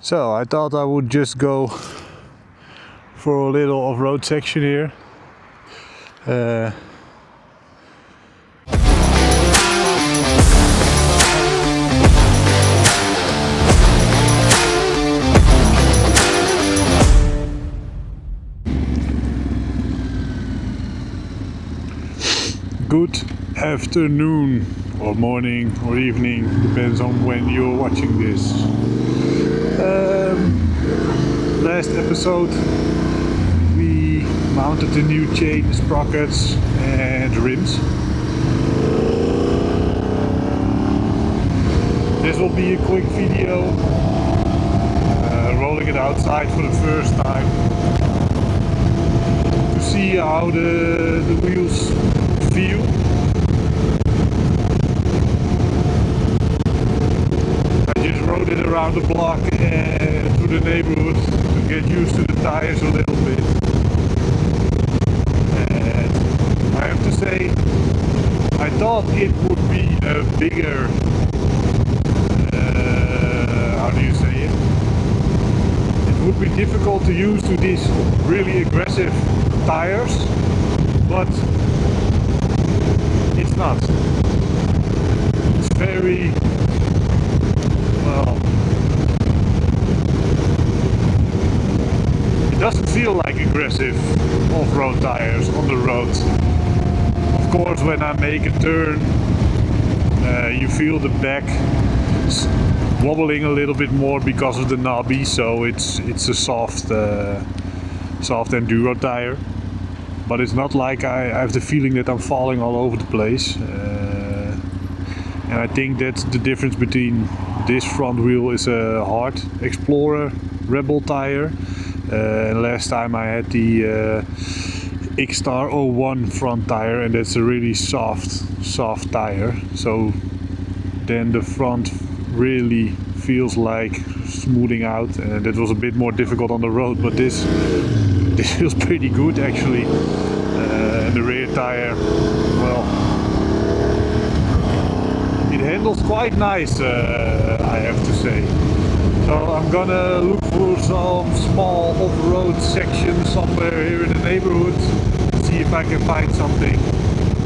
So I thought I would just go for a little off-road section here. Good afternoon or morning or evening, depends on when you're watching this. Last episode we mounted the new chain, sprockets and rims. This will be a quick video, rolling it outside for the first time to see how the wheels feel. I just rode it around the block and through the neighborhood to get used to the tires a little bit. And I have to say, I thought it would be a bigger, how do you say it? It would be difficult to use to these really aggressive tires, but it's not. It's very, well, it doesn't feel like aggressive off-road tires on the road. Of course, when I make a turn, you feel the back wobbling a little bit more because of the knobby, so it's a soft enduro tire. But it's not like I have the feeling that I'm falling all over the place. And I think that's the difference between this front wheel is a hard Explorer Rebel tire. And last time I had the X-Star 01 front tire, and that's a really soft tire. So then the front really feels like smoothing out, and that was a bit more difficult on the road, but this feels pretty good actually. And the rear tire, well, it handles quite nice, I have to say. So I'm gonna look for some small off-road section somewhere here in the neighborhood, see if I can find something,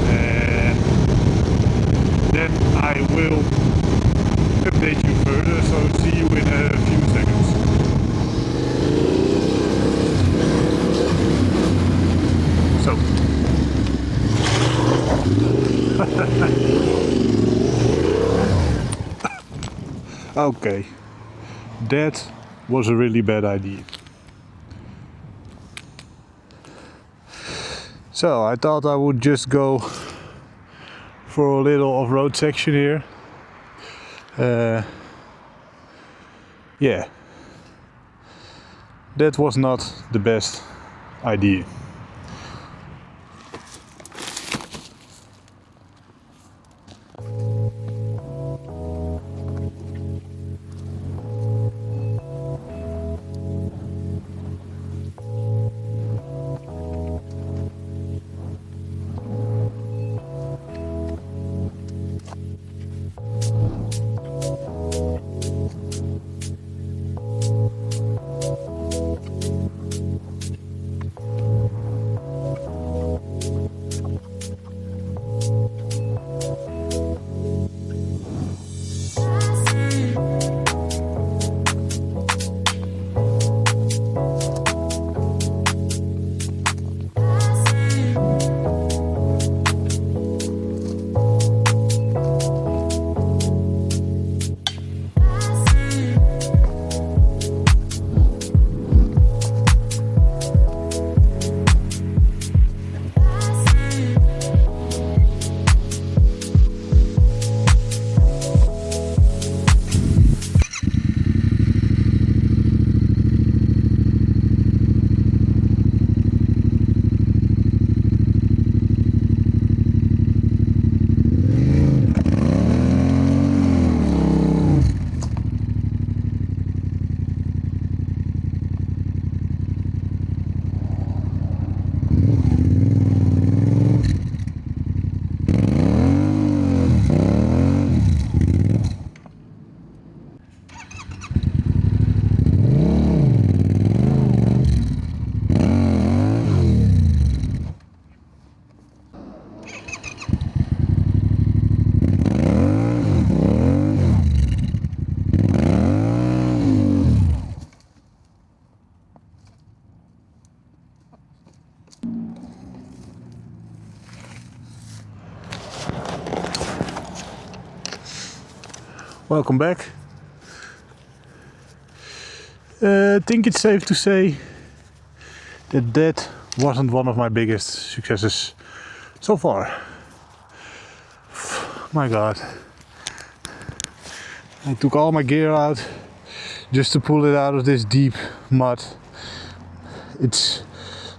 and then I will update you further. So see you in a few seconds. So okay, that was a really bad idea. So I thought I would just go for a little off-road section here. Yeah, that was not the best idea. Welcome back. I think it's safe to say that that wasn't one of my biggest successes so far. My god. I took all my gear out just to pull it out of this deep mud. It's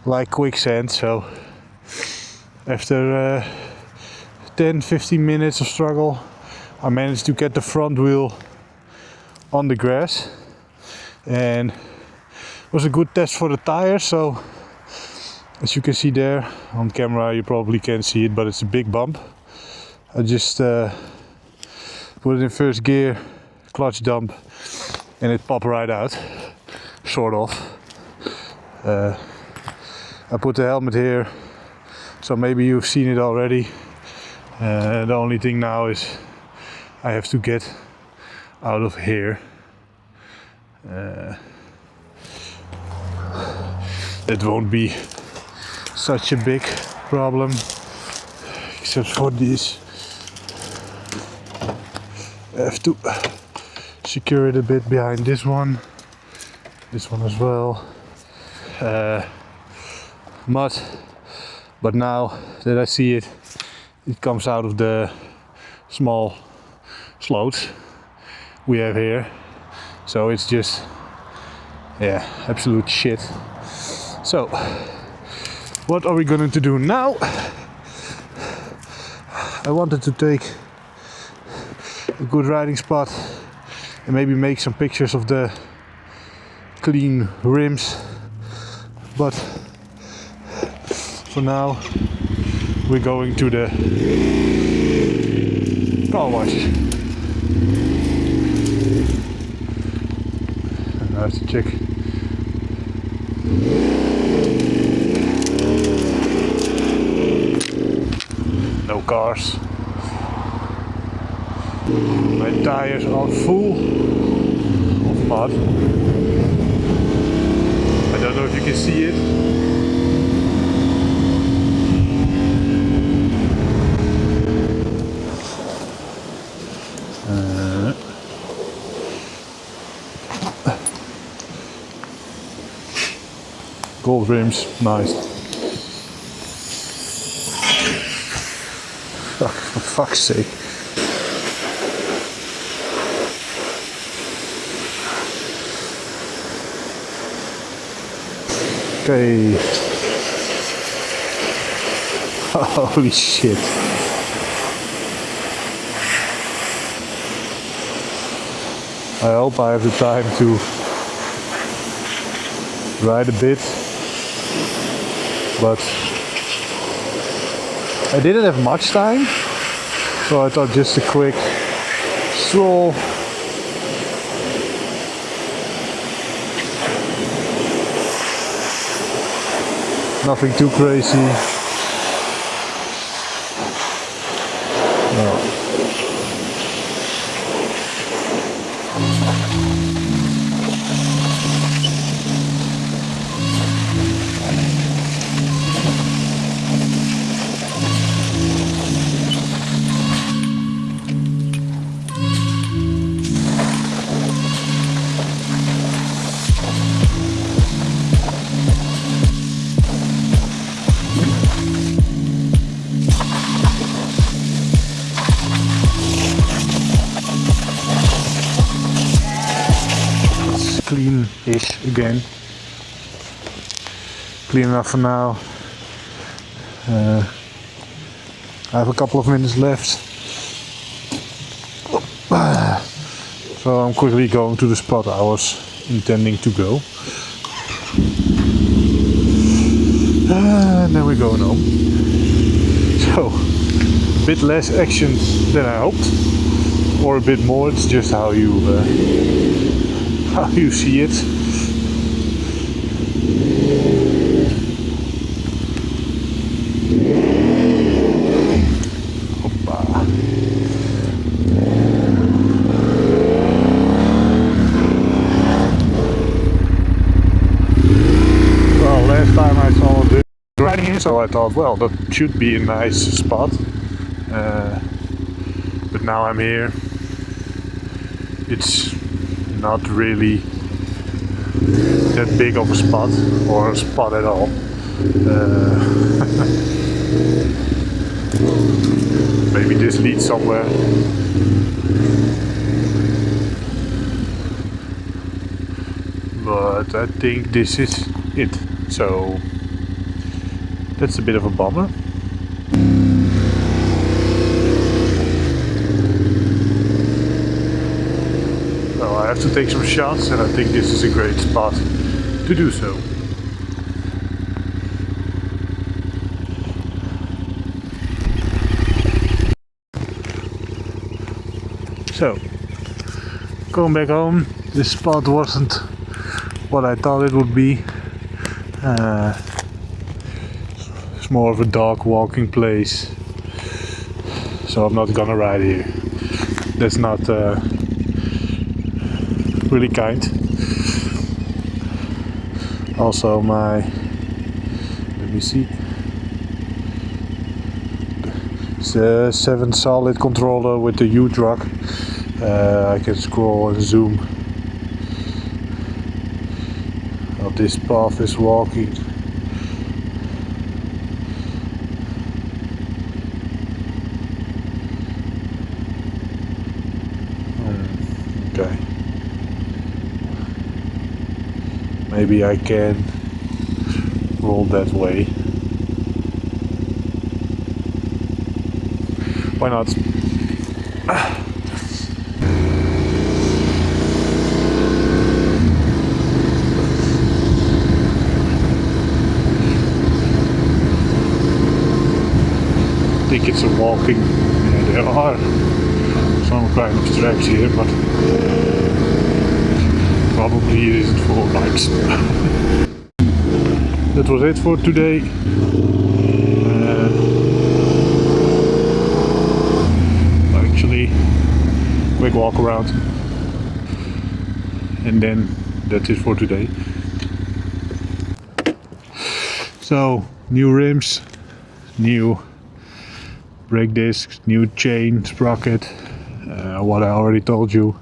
like quicksand, so after 10-15 minutes of struggle I managed to get the front wheel on the grass, and it was a good test for the tires. So as you can see there on camera, you probably can't see it, but it's a big bump. I just put it in first gear, clutch dump, and it popped right out, sort of. I put the helmet here, so maybe you've seen it already. The only thing now is I have to get out of here. It won't be such a big problem, except for this. I have to secure it a bit behind this one as well. Mud, but now that I see it, it comes out of the small slopes we have here, so it's just, yeah, absolute shit. So what are we going to do now? I wanted to take a good riding spot and maybe make some pictures of the clean rims, but for now we're going to the car wash. And I have to check. No cars. My tires are full of mud. I don't know if you can see it. Gold rims, nice. For fuck's sake. Okay. Holy shit. I hope I have the time to ride a bit, but I didn't have much time, so I thought just a quick stroll. Nothing too crazy. No. Clean-ish again. Clean enough for now. I have a couple of minutes left, so I'm quickly going to the spot I was intending to go, and then we're going home. So a bit less action than I hoped, or a bit more. It's just how you see it. Hoppa. Well, last time I saw the riding here, so I thought, well, that should be a nice spot. But now I'm here. it's not really that big of a spot, or a spot at all. Maybe this leads somewhere. But I think this is it. So that's a bit of a bummer. So I have to take some shots, and I think this is a great spot to do so. So, going back home, this spot wasn't what I thought it would be. It's more of a dog walking place, so I'm not gonna ride here. That's not really kind. Also let me see, it's a 7 solid controller with the Hugerock. I can scroll and zoom. How this path is walking. Okay. Maybe I can roll that way. Why not? I think it's a walking. Yeah, there are some kind of tracks here, but probably it isn't for bikes. That was it for today. Actually, quick walk around, and then that's it for today. So, new rims, new brake discs, new chain sprocket, what I already told you,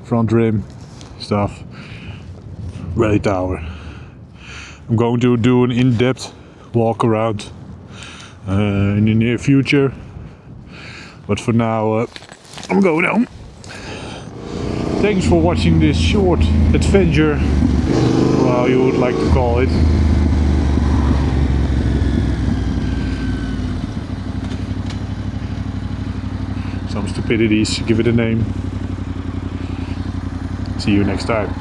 front rim stuff, rally tower. I'm going to do an in-depth walk around in the near future, but for now I'm going home. Thanks for watching this short adventure, or how you would like to call it. Some stupidities, give it a name. See you next time.